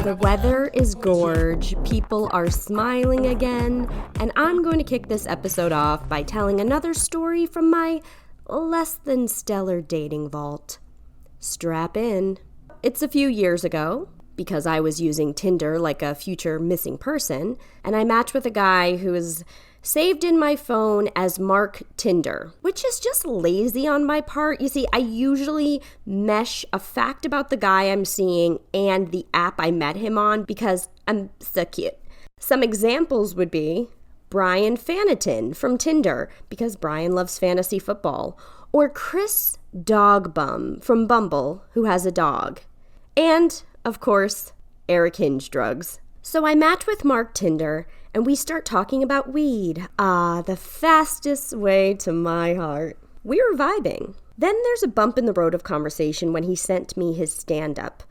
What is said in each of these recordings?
The weather is gorge, people are smiling again, and I'm going to kick this episode off by telling another story from my less than stellar dating vault. Strap in. It's a few years ago, because I was using Tinder like a future missing person, and I matched with a guy who is saved in my phone as Mark Tinder, which is just lazy on my part. You see, I usually mesh a fact about the guy I'm seeing and the app I met him on because I'm so cute. Some examples would be Brian Fanatin from Tinder, because Brian loves fantasy football, or Chris Dogbum from Bumble, who has a dog, and, of course, Eric Hinge Drugs. So I match with Mark Tinder, and we start talking about weed. The fastest way to my heart. We were vibing. Then there's a bump in the road of conversation when he sent me his stand-up.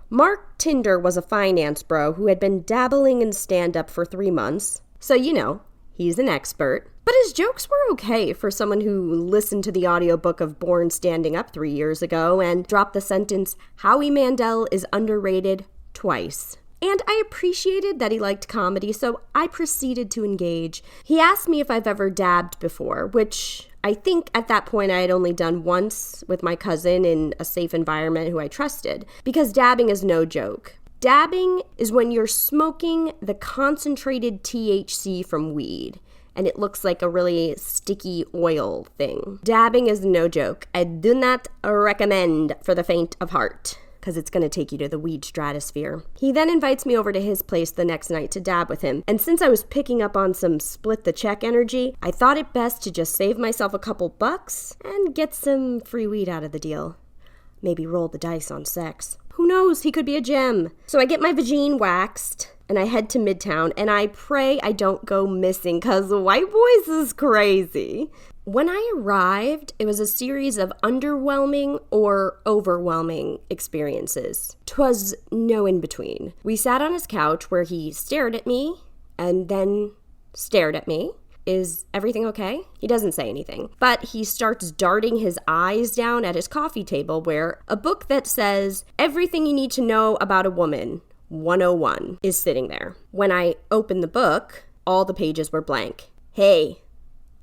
Mark Tinder was a finance bro who had been dabbling in stand-up for 3 months. So, he's an expert. But his jokes were okay for someone who listened to the audiobook of Born Standing Up 3 years ago and dropped the sentence, Howie Mandel is underrated, twice. And I appreciated that he liked comedy, so I proceeded to engage. He asked me if I've ever dabbed before, which I think at that point I had only done once with my cousin in a safe environment who I trusted, because dabbing is no joke. Dabbing is when you're smoking the concentrated THC from weed, and it looks like a really sticky oil thing. Dabbing is no joke. I do not recommend for the faint of heart, because it's going to take you to the weed stratosphere. He then invites me over to his place the next night to dab with him, and since I was picking up on some split the check energy, I thought it best to just save myself a couple bucks and get some free weed out of the deal. Maybe roll the dice on sex. Who knows, he could be a gem. So I get my vagine waxed, and I head to Midtown, and I pray I don't go missing, because white boys is crazy. When I arrived, it was a series of underwhelming or overwhelming experiences. 'Twas no in between. We sat on his couch where he stared at me and then stared at me. Is everything okay? He doesn't say anything, but he starts darting his eyes down at his coffee table where a book that says Everything You Need to Know About a Woman 101 is sitting there. When I opened the book, all the pages were blank. Hey,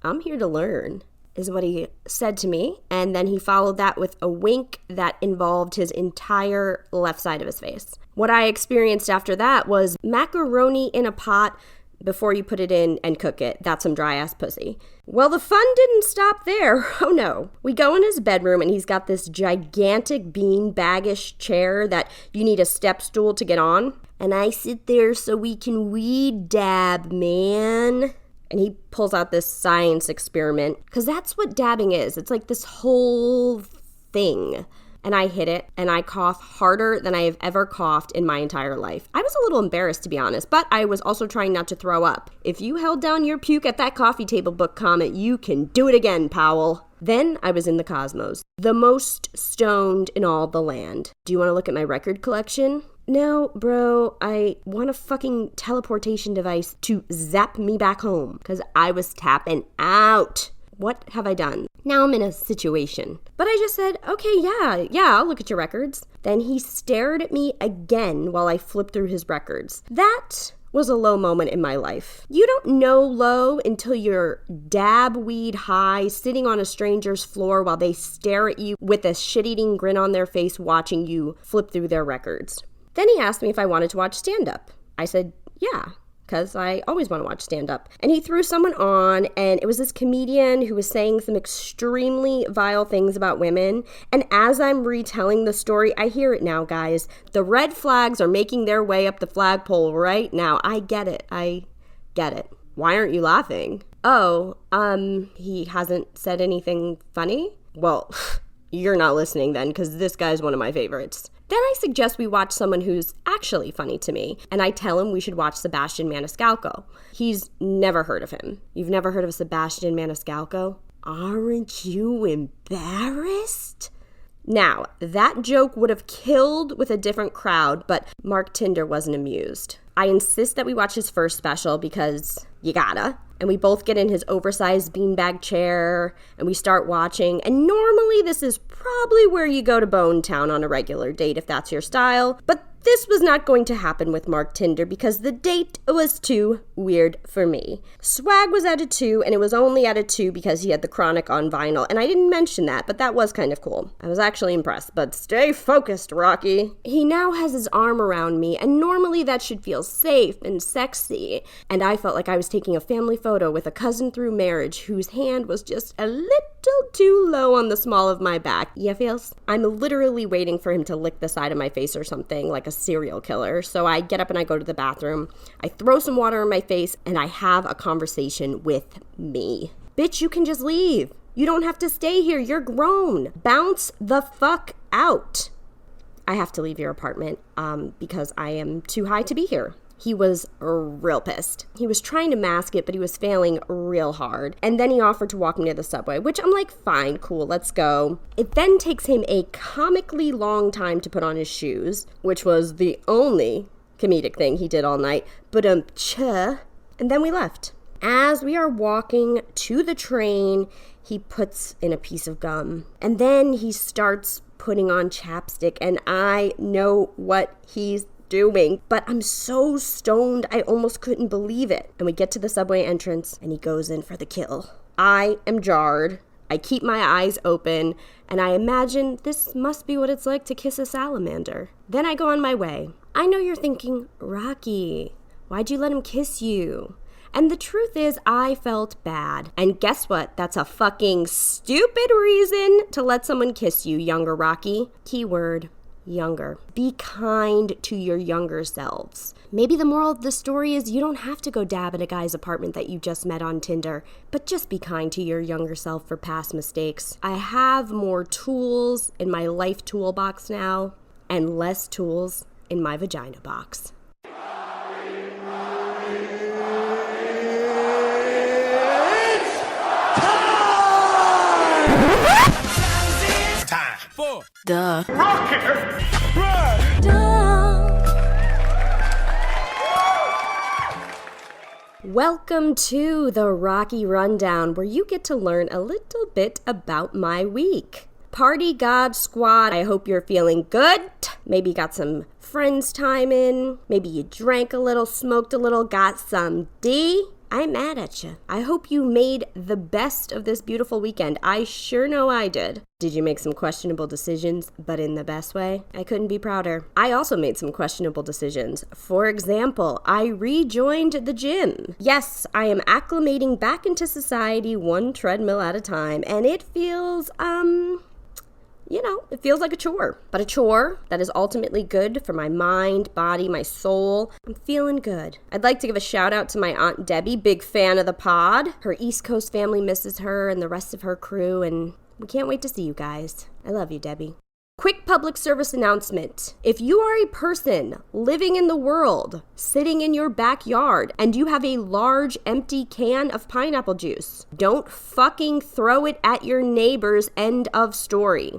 I'm here to learn, is what he said to me, and then he followed that with a wink that involved his entire left side of his face. What I experienced after that was macaroni in a pot before you put it in and cook it. That's some dry-ass pussy. Well, the fun didn't stop there. Oh no. We go in his bedroom and he's got this gigantic bean-baggish chair that you need a step stool to get on. And I sit there so we can weed dab, man. And he pulls out this science experiment, because that's what dabbing is. It's like this whole thing. And I hit it, and I cough harder than I have ever coughed in my entire life. I was a little embarrassed, to be honest, but I was also trying not to throw up. If you held down your puke at that coffee table book comment, you can do it again, Powell. Then I was in the cosmos, the most stoned in all the land. Do you want to look at my record collection? No, bro, I want a fucking teleportation device to zap me back home, because I was tapping out. What have I done? Now I'm in a situation. But I just said, okay, yeah, I'll look at your records. Then he stared at me again while I flipped through his records. That was a low moment in my life. You don't know low until you're dab weed high, sitting on a stranger's floor while they stare at you with a shit-eating grin on their face watching you flip through their records. Then he asked me if I wanted to watch stand-up. I said, yeah, because I always want to watch stand-up. And he threw someone on, and it was this comedian who was saying some extremely vile things about women. And as I'm retelling the story, I hear it now, guys. The red flags are making their way up the flagpole right now. I get it. Why aren't you laughing? Oh, he hasn't said anything funny? Well, you're not listening then, because this guy's one of my favorites. Then I suggest we watch someone who's actually funny to me, and I tell him we should watch Sebastian Maniscalco. He's never heard of him. You've never heard of Sebastian Maniscalco? Aren't you embarrassed? Now, that joke would have killed with a different crowd, but Mark Tinder wasn't amused. I insist that we watch his first special because you gotta. And we both get in his oversized beanbag chair and we start watching. And normally this is probably where you go to Bone Town on a regular date if that's your style. But This was not going to happen with Mark Tinder because the date was too weird for me. Swag was at a 2, and it was only at a 2 because he had the Chronic on vinyl, and I didn't mention that, but that was kind of cool. I was actually impressed, but stay focused, Rocky. He now has his arm around me, and normally that should feel safe and sexy, and I felt like I was taking a family photo with a cousin through marriage whose hand was just a little too low on the small of my back. Yeah, feels? I'm literally waiting for him to lick the side of my face or something, like a serial killer. So I get up and I go to the bathroom. I throw some water in my face and I have a conversation with me. Bitch, you can just leave. You don't have to stay here. You're grown. Bounce the fuck out. I have to leave your apartment because I am too high to be here. He was real pissed. He was trying to mask it, but he was failing real hard. And then he offered to walk me to the subway, which I'm like, fine, cool, let's go. It then takes him a comically long time to put on his shoes, which was the only comedic thing he did all night. But and then we left. As we are walking to the train, he puts in a piece of gum. And then he starts putting on chapstick, and I know what he's doing, but I'm so stoned I almost couldn't believe it. And we get to the subway entrance and he goes in for the kill. I am jarred. I keep my eyes open and I imagine this must be what it's like to kiss a salamander. Then I go on my way. I know you're thinking, Rocky, why'd you let him kiss you? And the truth is, I felt bad. And guess what? That's a fucking stupid reason to let someone kiss you, younger Rocky. Keyword, younger. Be kind to your younger selves. Maybe the moral of the story is you don't have to go dab at a guy's apartment that you just met on Tinder, but just be kind to your younger self for past mistakes. I have more tools in my life toolbox now and less tools in my vagina box. Duh. Welcome to the Rocky Rundown, where you get to learn a little bit about my week. Party God Squad, I hope you're feeling good. Maybe got some friends time in. Maybe you drank a little, smoked a little, got some D. I'm mad at you. I hope you made the best of this beautiful weekend. I sure know I did. Did you make some questionable decisions, but in the best way? I couldn't be prouder. I also made some questionable decisions. For example, I rejoined the gym. Yes, I am acclimating back into society one treadmill at a time, and it feels, it feels like a chore, but a chore that is ultimately good for my mind, body, my soul. I'm feeling good. I'd like to give a shout out to my Aunt Debbie, big fan of the pod. Her East Coast family misses her and the rest of her crew, and we can't wait to see you guys. I love you, Debbie. Quick public service announcement. If you are a person living in the world, sitting in your backyard, and you have a large empty can of pineapple juice, don't fucking throw it at your neighbors. End of story.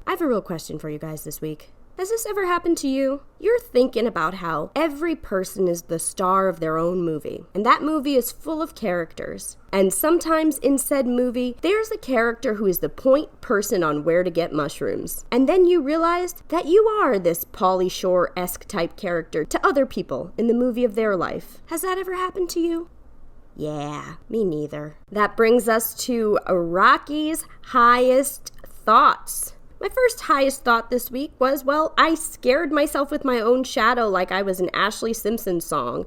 I have a real question for you guys this week. Has this ever happened to you? You're thinking about how every person is the star of their own movie, and that movie is full of characters. And sometimes in said movie, there's a character who is the point person on where to get mushrooms. And then you realized that you are this Pauly Shore-esque type character to other people in the movie of their life. Has that ever happened to you? Yeah, me neither. That brings us to Rocky's highest thoughts. My first highest thought this week was, I scared myself with my own shadow like I was an Ashley Simpson song.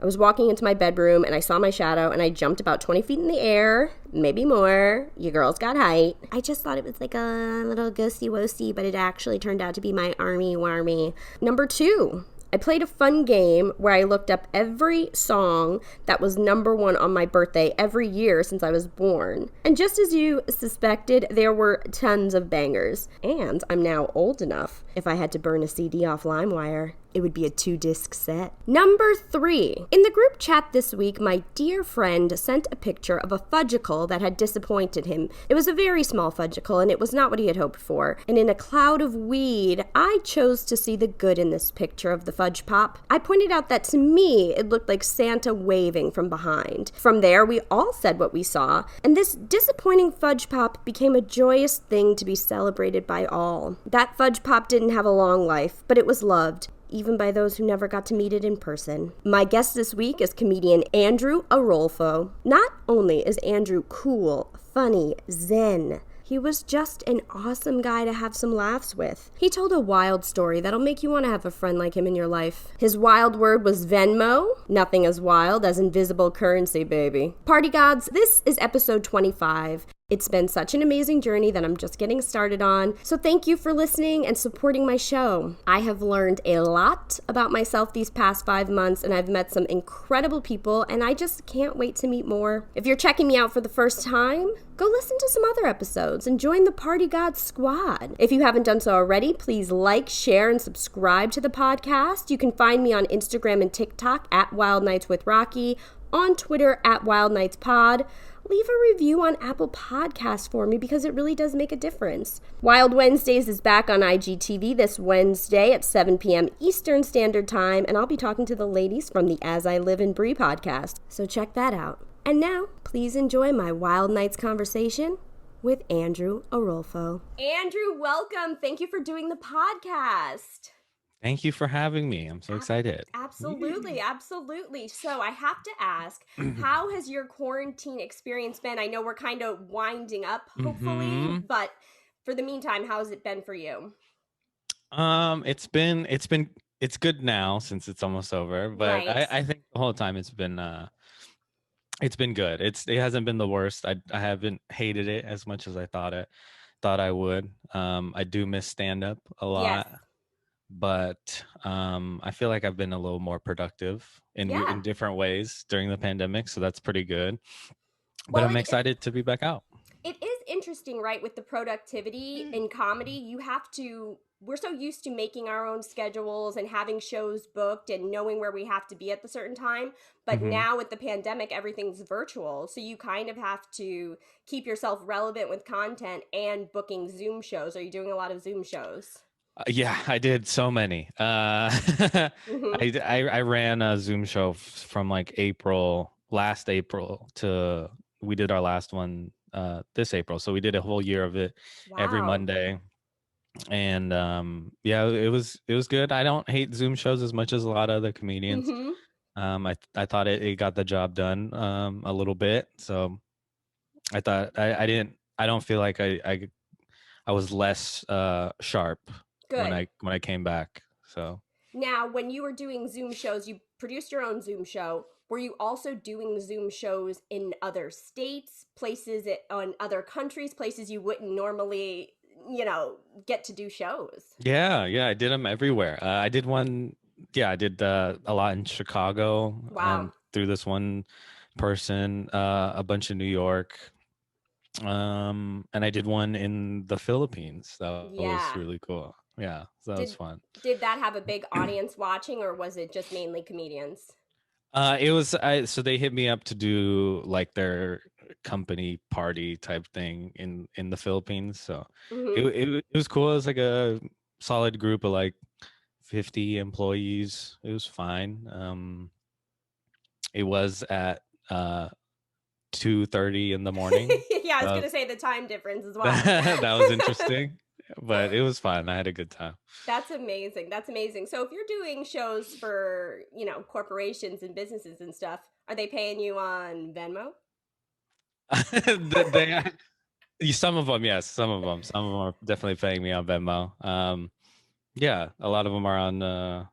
I was walking into my bedroom and I saw my shadow and I jumped about 20 feet in the air, maybe more. You girls got height. I just thought it was like a little ghosty-wosty, but it actually turned out to be my army-warmy. Number 2. I played a fun game where I looked up every song that was number 1 on my birthday every year since I was born. And just as you suspected, there were tons of bangers. And I'm now old enough. If I had to burn a CD off LimeWire, it would be a 2-disc set. Number 3. In the group chat this week, my dear friend sent a picture of a fudgicle that had disappointed him. It was a very small fudgicle, and it was not what he had hoped for. And in a cloud of weed, I chose to see the good in this picture of the fudge pop. I pointed out that to me, it looked like Santa waving from behind. From there, we all said what we saw, and this disappointing fudge pop became a joyous thing to be celebrated by all. That fudge pop didn't have a long life, but it was loved. even by those who never got to meet it in person. My guest this week is comedian Andrew Orolfo. Not only is Andrew cool, funny, zen, he was just an awesome guy to have some laughs with. He told a wild story that'll make you want to have a friend like him in your life. His wild word was Venmo. Nothing as wild as invisible currency, baby. Party gods, this is episode 25. It's been such an amazing journey that I'm just getting started on, so thank you for listening and supporting my show. I have learned a lot about myself these past 5 months, and I've met some incredible people, and I just can't wait to meet more. If you're checking me out for the first time, go listen to some other episodes and join the Party Gods squad. If you haven't done so already, please like, share, and subscribe to the podcast. You can find me on Instagram and TikTok at Wild Nights with Rocky, on Twitter at Wild Nights Pod. Leave a review on Apple Podcasts for me because it really does make a difference. Wild Wednesdays is back on IGTV this Wednesday at 7 p.m. Eastern Standard Time, and I'll be talking to the ladies from the As I Live and Breathe podcast, so check that out. And now, please enjoy my Wild Nights conversation with Andrew Orolfo. Andrew, welcome. Thank you for doing the podcast. Thank you for having me. I'm so excited. Absolutely, absolutely. So I have to ask, how has your quarantine experience been? I know we're kind of winding up, hopefully, but for the meantime, how has it been for you? It's good now since it's almost over, but Right. I think the whole time it's been good. It hasn't been the worst. I haven't hated it as much as I thought I would. I do miss stand up a lot. Yes. But I feel like I've been a little more productive in different ways during the pandemic, so that's pretty good. But I'm excited to be back out. It is interesting, right? With the productivity in comedy, we're so used to making our own schedules and having shows booked and knowing where we have to be at the certain time. But now with the pandemic, everything's virtual. So you kind of have to keep yourself relevant with content and booking Zoom shows. Are you doing a lot of Zoom shows? Yeah, I did so many. I ran a Zoom show from like last April to we did our last one this April. So we did a whole year of it every Monday. And yeah, it was good. I don't hate Zoom shows as much as a lot of other comedians. I thought it got the job done a little bit. So I thought I don't feel like I was less sharp when I came back. So now, when you were doing Zoom shows, you produced your own Zoom show. Were you also doing Zoom shows in other states, on other countries, places you wouldn't normally, get to do shows? Yeah, I did them everywhere. I did one. Yeah, I did a lot in Chicago. Wow. Through this one person, a bunch in New York. And I did one in the Philippines. That was really cool. Yeah, so that was fun. Did that have a big audience watching, or was it just mainly comedians? It was so they hit me up to do like their company party type thing in the Philippines. So it was cool. It was like a solid group of like 50 employees. It was fine. It was at 2:30 in the morning. Yeah, I was gonna say the time difference as well. That was interesting, but it was fun. I had a good time. That's amazing. That's amazing. So if you're doing shows for, corporations and businesses and stuff, are they paying you on Venmo? Some of them, yes. Some of them are definitely paying me on Venmo. Yeah, a lot of them are on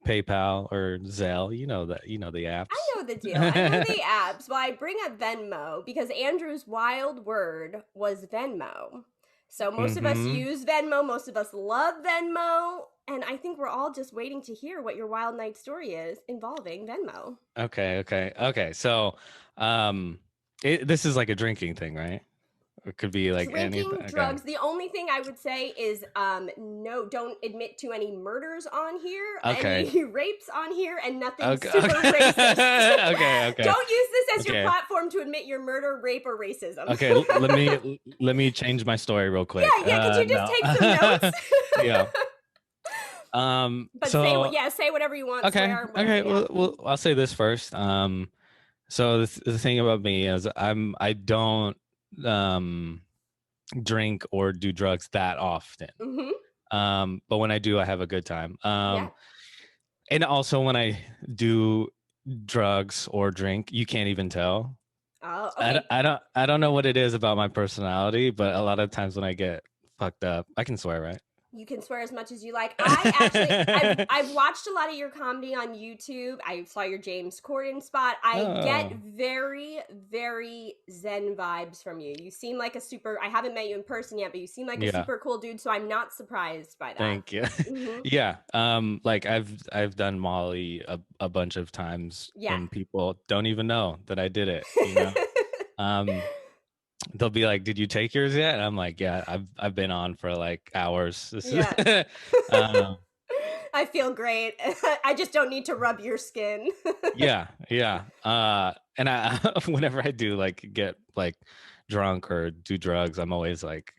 PayPal or Zelle. You know the apps. I know the deal. I know the apps. Well, I bring up Venmo because Andrew's wild word was Venmo. So most of us use Venmo. Most of us love Venmo. And I think we're all just waiting to hear what your wild night story is involving Venmo. Okay. So, this is like a drinking thing, right? It could be like drinking, anything. drugs. The only thing I would say is no, don't admit to any murders on here, any rapes on here, and nothing super racist. Okay. Don't use this as your platform to admit your murder, rape, or racism. Okay, let me change my story real quick. Yeah. Could you just take some notes? Yeah. But so, say whatever you want. Okay. Swear, whatever, Okay. yeah. Well, I'll say this first. So the thing about me is I don't drink or do drugs that often. But when I do, I have a good time. Yeah. And also when I do drugs or drink, you can't even tell. Oh, I, okay. I don't know what it is about my personality, but a lot of times when I get fucked up, I can swear, right? You can swear as much as you like. I actually, I've watched a lot of your comedy on YouTube. I saw your James Corden spot. I get Oh, very, very zen vibes from you. You seem like a super. I haven't met you in person yet, but you seem like a yeah. super cool dude. So I'm not surprised by that. Thank you. Mm-hmm. Yeah. Like I've done Molly a bunch of times Yeah. and people don't even know that I did it. Um, they'll be like, "Did you take yours yet?" And I'm like, "Yeah, I've been on for like hours." This is Yeah. um I feel great. I just don't need to rub your skin. yeah, yeah. And I whenever I do like get like drunk or do drugs, I'm always like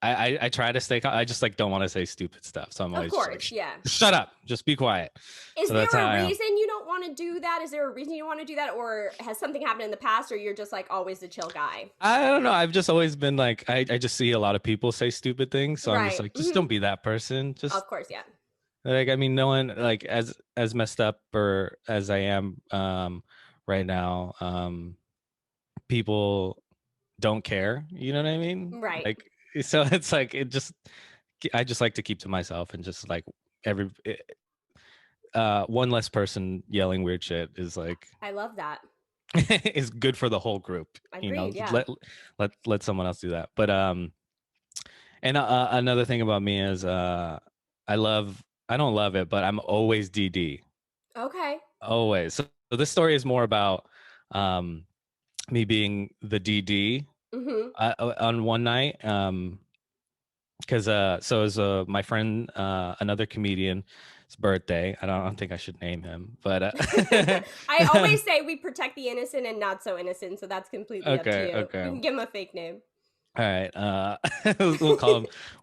I try to stay I just like don't want to say stupid stuff. So I'm Of always just like course, yeah. shut up, just be quiet. Is So that's there how a I am. reason you don't want to do that? Is there a reason you want to do that? Or has something happened in the past, or you're just like always the chill guy? I don't know. I've just always been like I just see a lot of people say stupid things, so I'm just Right. like just Mm-hmm. don't be that person. Just Of course, yeah. like I mean no one like as messed up or as I am right now people don't care, you know what I mean? Right. Like so it's like I just like to keep to myself and just like every one less person yelling weird shit is like I love that. is good for the whole group, Agreed, yeah. let someone else do that. But and another thing about me is I don't love it, but I'm always DD. Okay. Always. So this story is more about um me being the DD Mm-hmm. on one night. Because so it was my friend, another comedian's birthday. I don't think I should name him, but I always say we protect the innocent and not so innocent, so that's completely up to okay, you. okay. You can give him a fake name. All right.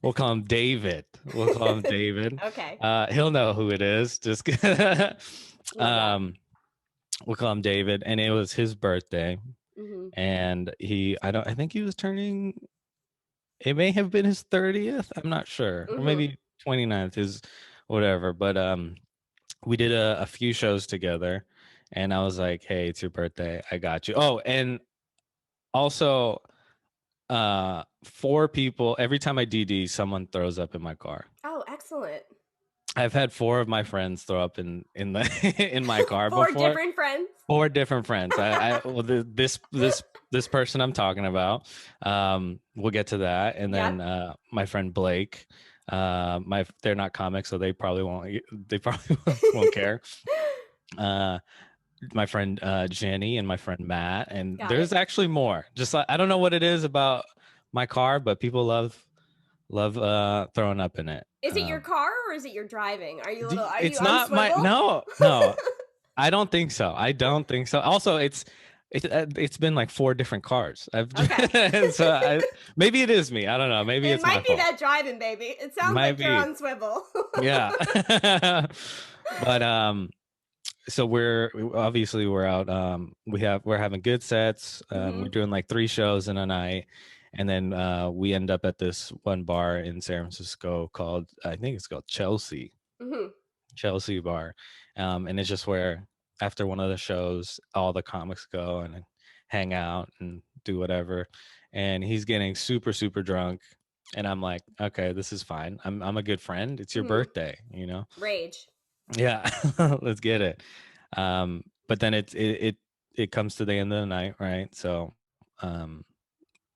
We'll call him David. We'll call him David. Okay. He'll know who it is. Just Love that. um we'll call him David. And it was his birthday. Mm-hmm. And I think he was turning, it may have been his 30th. I'm not sure. Or Mm-hmm. maybe 29th is whatever. But we did a few shows together and I was like, hey, it's your birthday. I got you. Oh, and also four people every time I DD, someone throws up in my car. Oh, excellent. I've had four of my friends throw up in the in my car Four before. different friends. Four different friends. I well, this person I'm talking about. We'll get to that, and Yep. then my friend Blake. They're not comics, so they probably won't. They probably won't care. Uh, my friend Jenny and my friend Matt, and Got there's it. actually more. Just like I don't know what it is about my car, but people love throwing up in it. Is it your car or is it your driving? Are you It's on not my swivel? no. I don't think so. I don't think so. Also, it's been like four different cars. I've Okay. so maybe it is me. I don't know. Maybe It it's my might be fault. that driving, baby. It sounds Might like you're be. on swivel. Yeah. But so obviously we're out we're having good sets. We're Hmm. doing like three shows in a night. And then we end up at this one bar in San Francisco called I think it's called Hmm. Chelsea bar. And it's just where after one of the shows, all the comics go and hang out and do whatever. And he's getting super, super drunk. And I'm like, okay, this is fine. I'm a good friend. It's your Hmm. birthday, you know? Rage. Yeah, let's get it. But then it comes to the end of the night, right? So um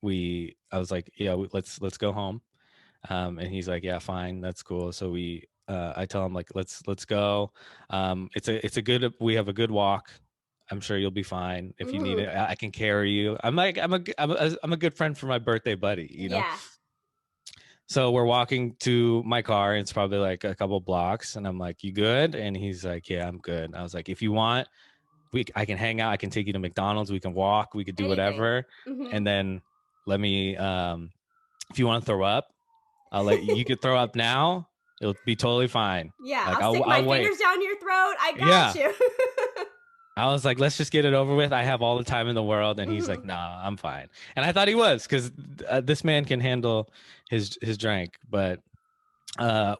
I was like, yeah, let's go home. And he's like, yeah, fine, that's cool. So I tell him like, let's go. It's a good, we have a good walk. I'm sure you'll be fine. If you need Hmm. it, I can carry you. I'm a good friend for my birthday buddy, you know? Yeah. So we're walking to my car. It's probably like a couple blocks. And I'm like, you good? And he's like, yeah, I'm good. I was like, if you want, I can hang out. I can take you to McDonald's. We can walk. We could do Anything. whatever. Hmm. And then let me, if you want to throw up, I'll let you could throw up now. It'll be totally fine. Yeah, Like I'll stick my I'll wait. fingers down your throat. I got Yeah. you. I was like, let's just get it over with. I have all the time in the world. And he's Hmm. like, nah, I'm fine. And I thought he was because this man can handle his drink. But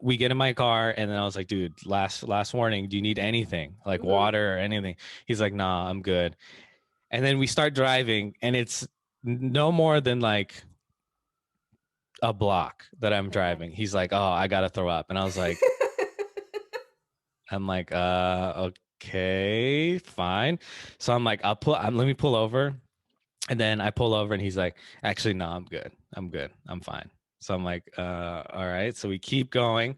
we get in my car, and then I was like, dude, last warning, do you need anything, like Mm-hmm. water or anything? He's like, nah, I'm good. And then we start driving, and it's no more than like a block that I'm Okay. driving. He's like, oh, I gotta throw up. And I was like, okay, fine. So I'm like, let me pull over. And then I pull over, and he's like, actually, no, I'm good. I'm good. I'm fine. So I'm like, all right. So we keep going.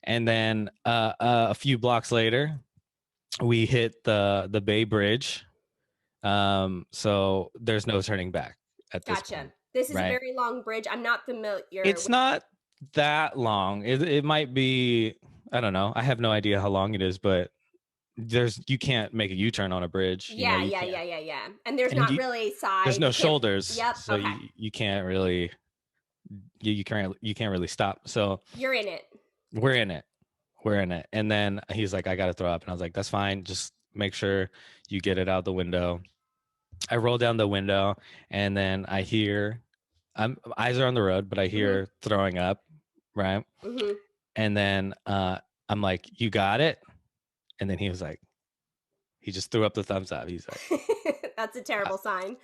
And then a few blocks later, we hit the Bay Bridge. So there's no turning back at this Gotcha. point, This is a right? very long bridge. I'm not familiar It's with. not that long. It might be, I don't know. I have no idea how long it is, but you can't make a U-turn on a bridge. You know, Yeah, you yeah, can't. yeah, yeah, yeah. And there's And not really there's sides. no You can't. shoulders, Yep. so Okay. you can't really you can't really stop. So You're in it. we're in it. We're in it. And then he's like, I gotta throw up. And I was like, that's fine. Just make sure you get it out the window. I roll down the window, and then I hear eyes are on the road, but I Mm-hmm. hear throwing up, right? Mm-hmm. And then I'm like, you got it? And then he just threw up the thumbs up. He's like, That's a I, terrible sign.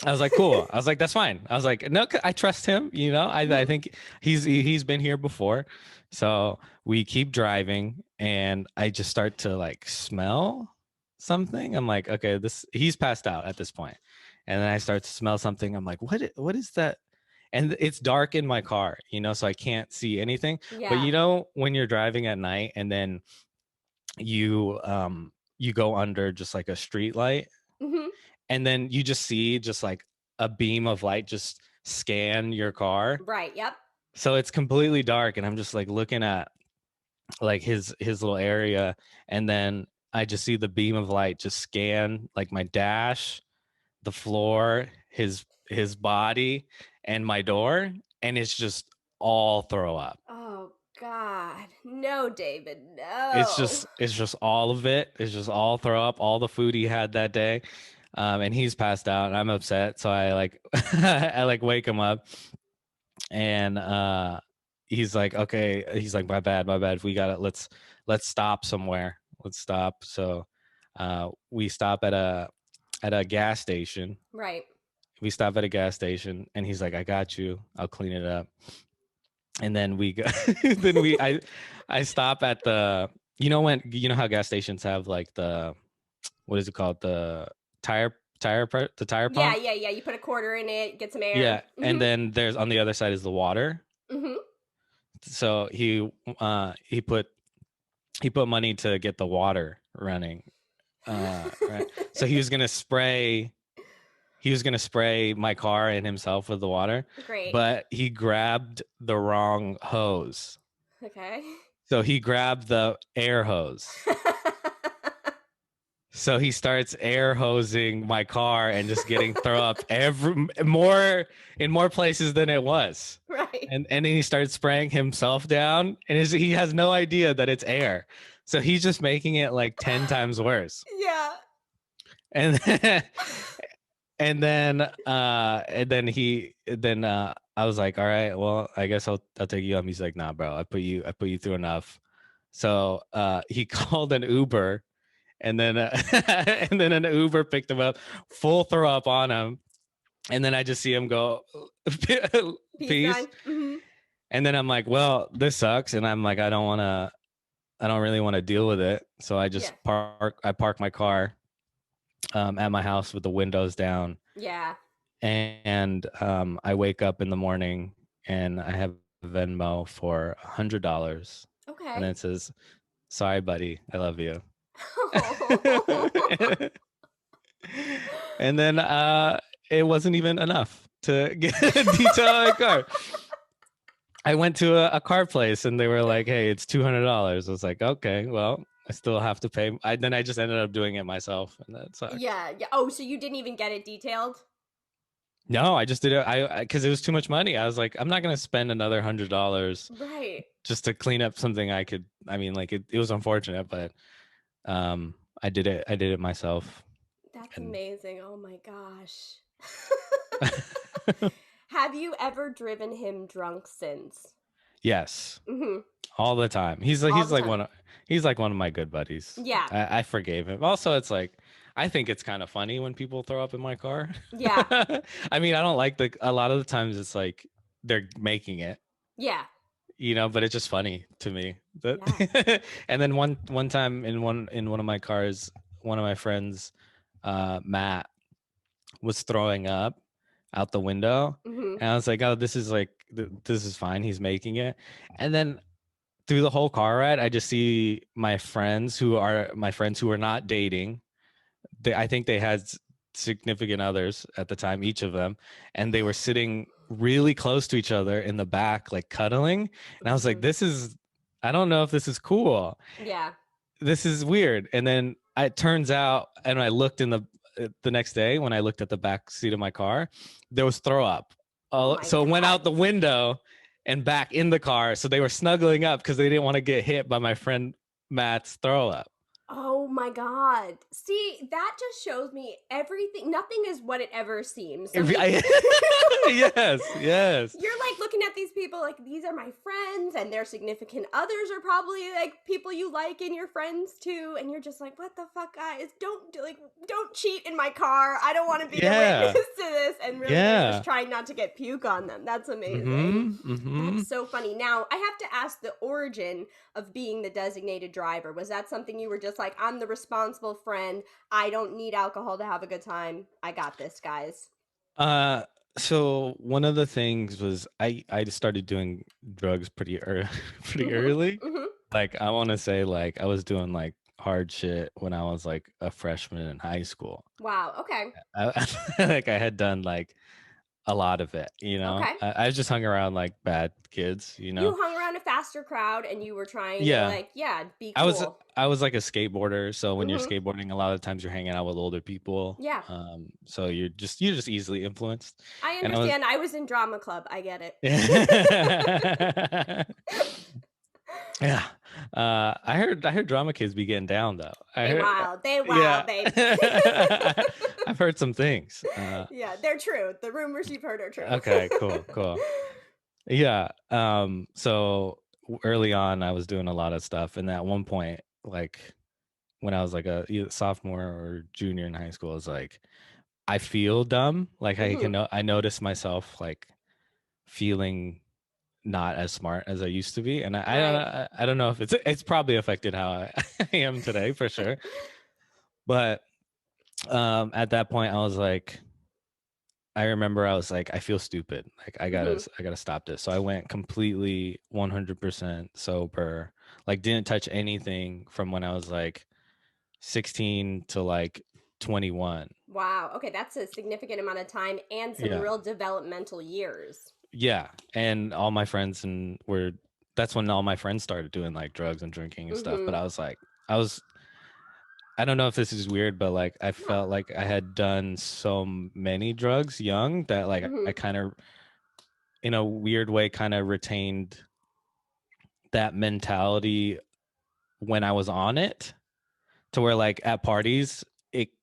I was like, cool. I was like, that's fine. I was like, no, I trust him. You know, I Mm-hmm. think he's been here before. So we keep driving, and I just start to like smell something. I'm like, okay, he's passed out at this point. And then I start to smell something. I'm like, what is that? And it's dark in my car, you know, so I can't see anything. But Yeah. you know, when you're driving at night, and then you go under just like a street light, Mm-hmm. and then you just see just like a beam of light just scan your car, Right. Yep. so it's completely dark, and I'm just like looking at like his little area, and then I just see the beam of light just scan like my dash, the floor, his body, and my door, and it's just all throw up. Oh God. No, David. It's No. just it's just all of it. It's just all throw up, all the food he had that day. And he's passed out, and I'm upset. So I like I like wake him up, and he's like, okay, he's like, my bad, my bad. We got it. Let's stop somewhere. Let's stop. So we stop at a gas station. Right. We stop at a gas station, and he's like, I got you. I'll clean it up. And then we go, then I stop at the, you know how gas stations have like the, what is it called, the the tire Yeah. pump. Yeah. Yeah. You put a quarter in it, get some air. Yeah, and Mm-hmm. then there's on the other side is the water. Mm-hmm. So he put money to get the water running. Right. So he was gonna spray my car and himself with the water, Great. but he grabbed the wrong hose. Okay. So he grabbed the air hose. So he starts air hosing my car and just getting throw up in more places than it was. Right. And then he starts spraying himself down, and he has no idea that it's air. So he's just making it like 10 times worse. Yeah. And then, and then I was like, all right, well, I guess I'll take you home. He's like, nah, bro, I put you through enough. So he called an Uber, and then and then an Uber picked him up, full throw up on him, and then I just see him go, Peace peace. sign. Mm-hmm. And then I'm like, well, this sucks, and I'm like, I don't really want to deal with it. So Yeah. I park my car at my house with the windows down, Yeah. and I wake up in the morning, and I have Venmo for $100, and Okay. then it says, "Sorry, buddy, I love you." And then it wasn't even enough to get a detail on my car. I went to a car place, and they were like, "Hey, it's $200." I was like, "Okay, well, I still have to pay." Then I just ended up doing it myself, and that sucked. Yeah. Yeah. Oh, so you didn't even get it detailed? No, I just did it. Because it was too much money. I was like, I'm not gonna spend another $100 Right. just to clean up something I could. I mean, like it was unfortunate, but I did it. I did it myself, That's and amazing. Oh my gosh. Have you ever driven him drunk since? Yes, Hmm. all the time. All the time. He's like one of my good buddies. Yeah. I forgave him. Also, it's like I think it's kind of funny when people throw up in my car. Yeah. I mean, I don't like a lot of the times it's like they're making it, Yeah. but it's just funny to me. Yeah. And then one time in one of my cars, one of my friends, Matt, was throwing up out the window, Hmm. and I was like, oh, this is like this is fine. He's making it, and then through the whole car ride, I just see my friends who are not dating. I think they had significant others at the time, each of them, and they were sitting really close to each other in the back, like cuddling. And I was like, Hmm. I don't know if this is cool. Yeah. This is weird. And then it turns out, and I looked in the next day when I looked at the back seat of my car, there was throw up. Oh my So it went out God. the window and back in the car. So they were snuggling up because they didn't want to get hit by my friend Matt's throw up. Oh my God. See, that just shows me everything. Nothing is what it ever seems. Some people, Yes, yes. you're like looking at these people like these are my friends and their significant others are probably like people you like and your friends too. And you're just like, what the fuck, guys? Don't cheat in my car. I don't want to be a witness Yeah, to this. And really they're just yeah. trying not to get puke on them. That's amazing. Mm-hmm. Mm-hmm. That's so funny. Now, I have to ask the origin of being the designated driver. Was that something you were just like, I'm the responsible friend. I don't need alcohol to have a good time. I got this, guys. Uh, so one of the things was I just started doing drugs pretty early, pretty Mhm. early. Mhm. Like I want to say like I was doing like hard shit when I was like a freshman in high school. Wow. Okay. Like I had done like a lot of it, you know. Okay. I just hung around like bad kids, you know. You hung around a faster crowd and you were trying to Yeah, like, yeah, be I was cool. I was like a skateboarder, so when you're Mhm. skateboarding, a lot of times you're hanging out with older people. Yeah. So you're just easily influenced, I and I was understand. I was in drama club. I get it. yeah. I heard drama kids be getting down though. I They heard wild. They yeah. wild, babe. I've heard some things. Yeah, they're true. The rumors you've heard are true. Okay, cool, cool. Yeah. So early on I was doing a lot of stuff, and at one point, like when I was like a either sophomore or junior in high school, it's like I feel dumb. Like Hmm. I notice myself like feeling not as smart as I used to be, and Right. I don't know if it's probably affected how I am today for sure. But at that point, I remember I was like, I feel stupid. Like Hmm. I gotta stop this. So I went completely 100% sober. Like didn't touch anything from when I was like 16 to like 21. Wow. Okay, that's a significant amount of time and some Yeah. real developmental years. Yeah. And all my friends and were that's when all my friends started doing like drugs and drinking and stuff. But Hmm. I was like, I was I don't know if this is weird, but like I No. felt like I had done so many drugs young that like Hmm. I kind of in a weird way kind of retained that mentality when I was on it, to where like at parties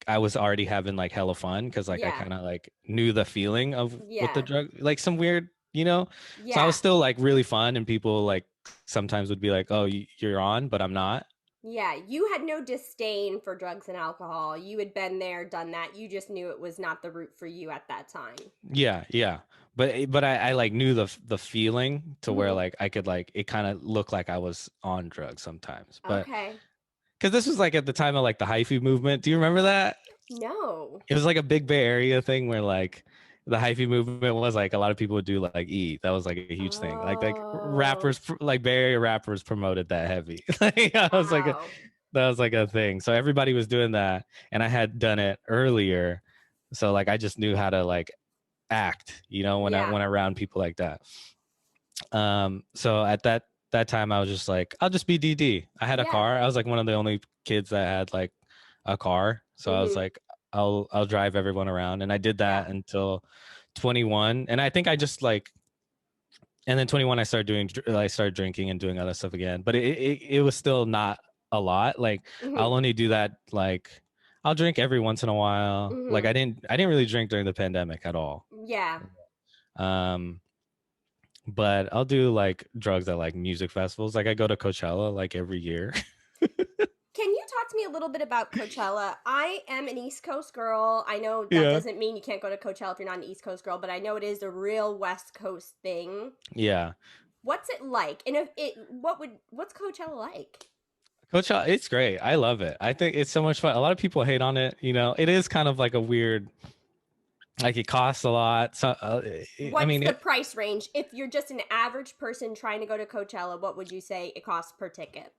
I was already having like hella fun because like I Yeah. kind of like knew the feeling of what the Yeah. drug, like some weird, you know. So I was Yeah. still like really fun, and people like sometimes would be like, oh, you're on, but I'm not. Yeah. You had no disdain for drugs and alcohol. You had been there, done that. You just knew it was not the route for you at that time. Yeah, yeah. But I like knew the feeling to where Hmm. like I could like it kind of looked like I was on drugs sometimes. But Okay. because this was like at the time of like the hyphy movement. Do you remember that? No. It was like a big Bay Area thing where like the hyphy movement was like a lot of people would do like E. That was like a huge thing. Like Oh. rappers, like Bay Area rappers promoted that heavy. Like I was like Wow. that was like a thing. So everybody was doing that, and I had done it earlier. So like I just knew how to like act, Yeah. when I around people like that. So at that time I was just like, I'll just be DD. I had a Yeah. car. I was like one of the only kids that had like a car. So I was Hmm. like, I'll drive everyone around. And I did Yeah. that until 21. And I think I just like and then 21 I started drinking and doing other stuff again. But it was still not a lot. Like Hmm. I'll only do that like I'll drink every once in a while. Like Hmm. I didn't really drink during the pandemic at all. Yeah. Um But I'll do like drugs at like music festivals. Like I go to Coachella like every year. Can you talk to me a little bit about Coachella? I am an East Coast girl. I know that Yeah. doesn't mean you can't go to Coachella if you're not an East Coast girl, but I know it is a real West Coast thing. Yeah. What's it like? And if it what's Coachella like? Coachella, it's great. I love it. I think it's so much fun. A lot of people hate on it. It is kind of like a weird, like it costs a lot. So, I What's mean, the price range? If you're just an average person trying to go to Coachella, what would you say it costs per ticket?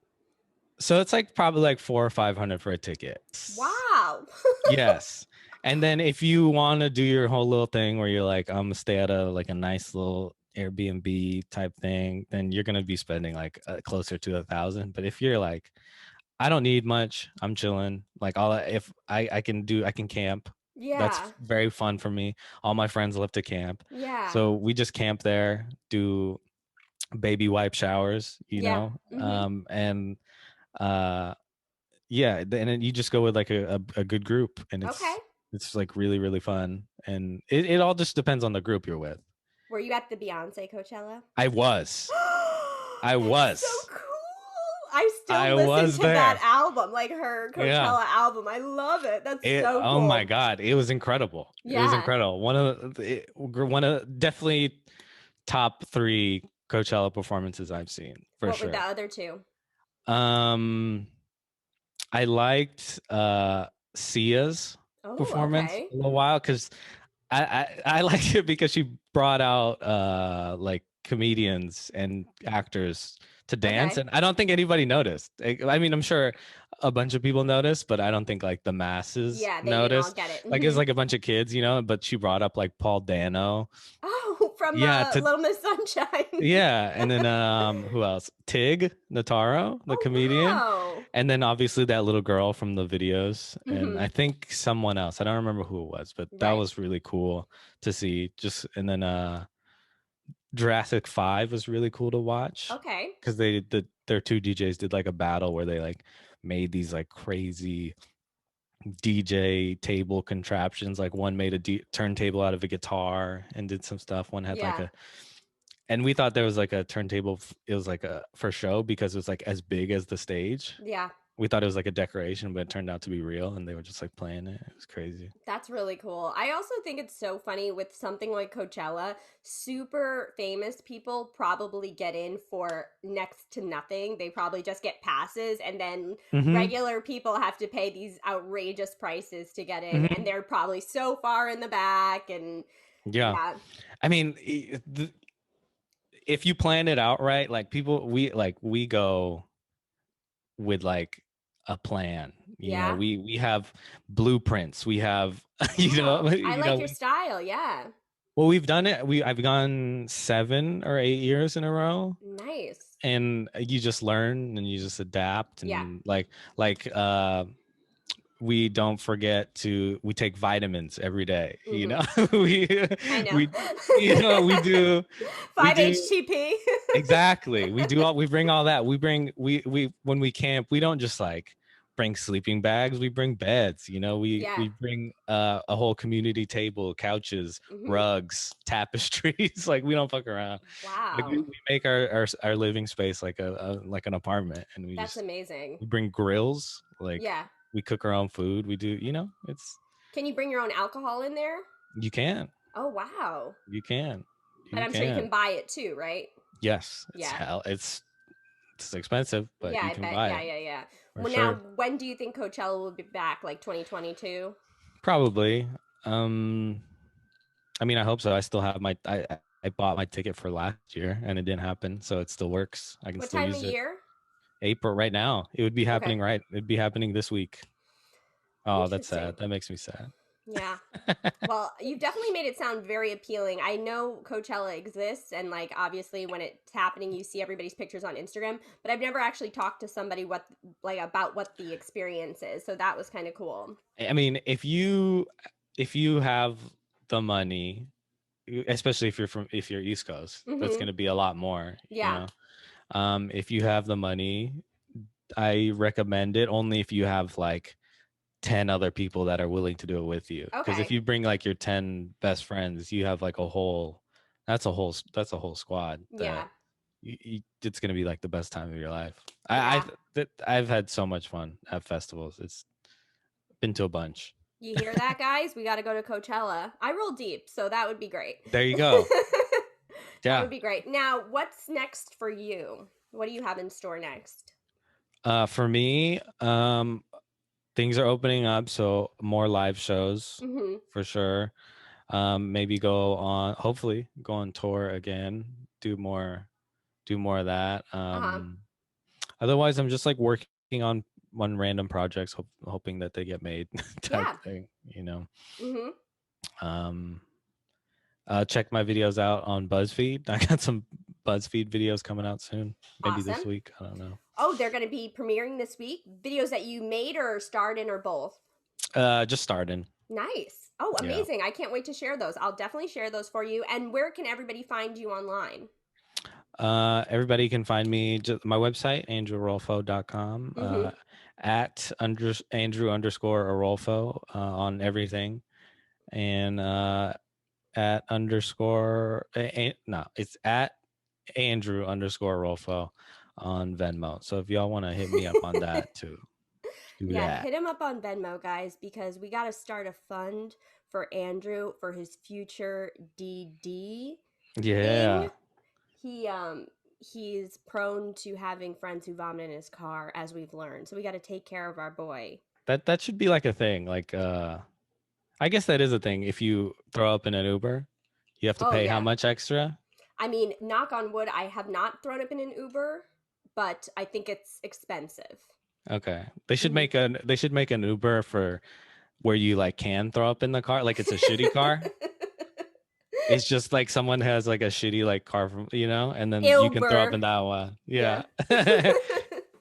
so it's like probably like 400 or 500 for a ticket. Wow. Yes. And then if you want to do your whole little thing where you're like, I'm gonna stay at a like a nice little Airbnb type thing, then you're gonna be spending like closer to 1,000. But if you're like, I don't need much, I'm chilling. Like all if I can I can camp. That's Yeah. very fun for me. All my friends love to camp, Yeah. so we just camp there, do baby wipe showers, Yeah. Mhm. and uh yeah, and then you just go with like a good group, and Okay. it's like really really fun, and it all just depends on the group you're with. Were you at the Beyonce Coachella? I was, I That's so was, cool. I still I listen was to that there. album, like her Yeah. Coachella album. I love it. That's It, so oh my cool. God, it was incredible. It was Yeah. incredible. One of definitely top three Coachella performances I've seen for What were the sure. other two? Um, I liked Sia's Oh, performance okay. a little while because I liked it because she brought out like comedians and actors to dance, Okay. and I don't think anybody noticed. I mean, I'm sure a bunch of people noticed, but I don't think like the masses Yeah, they didn't all noticed. get it. Like it's Mhm. like a bunch of kids, but she brought up like Paul Dano. Oh, from Yeah, to Little Miss Sunshine. yeah, and then who else? Tig Notaro, the Oh, comedian, wow. and then obviously that little girl from the videos, and I Hmm. think someone else. I don't remember who it was, but that Right. was really cool to see. Just and then Jurassic 5 was really cool to watch Okay. because their two DJs did like a battle where they like made these like crazy DJ table contraptions. Like one made a turntable out of a guitar and did some stuff. One had like Yeah. a and we thought there was like a turntable. It was like a for show because it was like as big as the stage. Yeah. We thought it was like a decoration, but it turned out to be real, and they were just like playing it. It was crazy. That's really cool. I also think it's so funny with something like Coachella, super famous people probably get in for next to nothing. They probably just get passes, and then Hmm. regular people have to pay these outrageous prices to get in, and Hmm. they're probably so far in the back. And Yeah, yeah, I mean, if you plan it out right, like people, we go with like a plan. yeah. We have blueprints. We have, Oh, I like your style. Yeah. well, we've done it. I've gone 7 or 8 years in a row, Nice. and you just learn and you just adapt Yeah. and like we don't forget to we take vitamins every day, Hmm. we I know. we we do we Five do HTP. exactly. We bring all that. We when we camp, we don't just like bring sleeping bags, we bring beds, Yeah. we bring a whole community table, couches, Hmm. rugs, tapestries. Like we don't fuck around. Like we, Wow. we make our living space like like an apartment, and That's amazing. we bring grills, like Yeah. we cook our own food. We do, it's Can you bring your own alcohol in there? you can. Oh, wow. You can. But You I'm sure you can. can buy it too, right? Yes, Yeah. it's expensive, but Yeah, you I can bet. buy Yeah, it yeah, yeah. for Well, now, sure. when do you think Coachella will be back? Like 2022? Probably. Um, I mean, I hope so. I still have I bought my ticket for last year and it didn't happen, so it still works. I can What still time of use it. year? April right now. It would be Okay. happening right. It'd be happening this week. Oh, that's Interesting. sad. That makes me sad. Yeah. Well, you've definitely made it sound very appealing. I know Coachella exists, and like obviously when it's happening, you see everybody's pictures on Instagram. But I've never actually talked to somebody about what the experience is. So that was kind of cool. I mean, if you have the money, especially if you're East Coast, that's Hmm. going to be a lot more, Yeah. If you have the money, I recommend it only if you have like 10 other people that are willing to do it with you. Because if Okay. you bring like your 10 best friends, you have like a whole That's a whole squad Yeah. that it's gonna be like the best time of your life. Yeah. I've had so much fun at festivals. It's been to a bunch. You hear that, guys? We got to go to Coachella. I roll deep, so that would be great. There you go. That Yeah. would be great. Now, what's next for you? What do you have in store next? For me, things are opening up, so more live shows Mm-hmm. for sure. Maybe hopefully go on tour again, do more of that. Uh-huh. Otherwise I'm just like working on random projects, hoping that they get made type Yeah. thing, you know. Mm-hmm. Um check my videos out on BuzzFeed. I got some BuzzFeed videos coming out soon, maybe this Awesome. week, I don't know. Oh, they're going to be premiering this week? Videos that you made or starred in or both? Just starting. Nice. Oh, Yeah. amazing. I can't wait to share those. I'll definitely share those for you. And where can everybody find you online? Everybody can find me my website, andreworolfo.com, Mm-hmm. at Andrew underscore Orolfo on everything, and at underscore no, it's at Andrew underscore Orolfo on Venmo. So if y'all want to hit me up on that too, do Yeah, that. hit him up on Venmo, guys, because we got to start a fund for Andrew for his future DD thing. Yeah, He's prone to having friends who vomit in his car, as we've learned. So we got to take care of our boy. that should be like a thing. Like I guess that is a thing. If you throw up in an Uber, you have to Oh pay how yeah. much extra? I mean, knock on wood, I have not thrown up in an Uber, but I think it's expensive. Okay. They should Mhm. make an Uber for where you like can throw up in the car, like it's a shitty car. It's just like someone has like a shitty like car from, and then you can throw up Uber. in that one. Yeah. Yeah.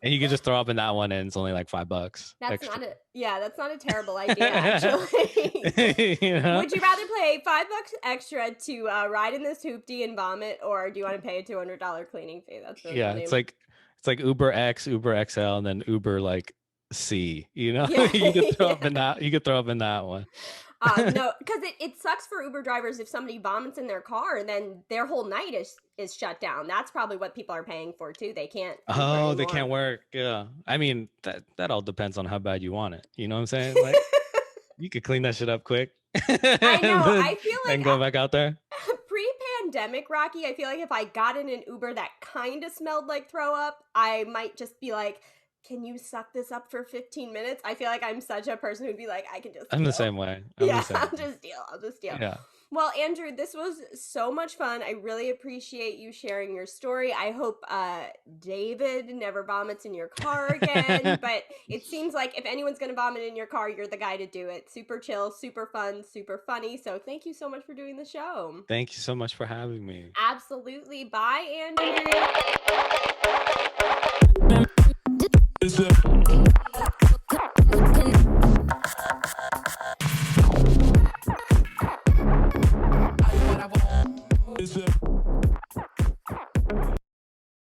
And you can just throw up in that one and it's only like $5 extra. That's not a terrible idea, actually. You know? Would you rather pay $5 extra to ride in this hoopty and vomit, or do you want to pay a $200 cleaning fee? That's really Yeah, funny. it's like Uber X, Uber XL, and then Uber like C, Yeah. You could throw up Yeah. in that one. No, because it sucks for Uber drivers if somebody vomits in their car, then their whole night is shut down. That's probably what people are paying for too. They can't Uber Oh, they anymore. can't work. Yeah. I mean, that all depends on how bad you want it. You know what I'm saying? Like you could clean that shit up quick. I know. I feel like and go back out there. pre-pandemic, Rocky, I feel like if I got in an Uber that kind of smelled like throw up, I might just be like, can you suck this up for 15 minutes? I feel like I'm such a person who'd be like, I can just I'm deal. the same way. I'll just deal. Yeah. Well, Andrew, this was so much fun. I really appreciate you sharing your story. I hope David never vomits in your car again. But it seems like if anyone's going to vomit in your car, you're the guy to do it. Super chill, super fun, super funny. So thank you so much for doing the show. Thank you so much for having me. Absolutely. Bye, Andrew.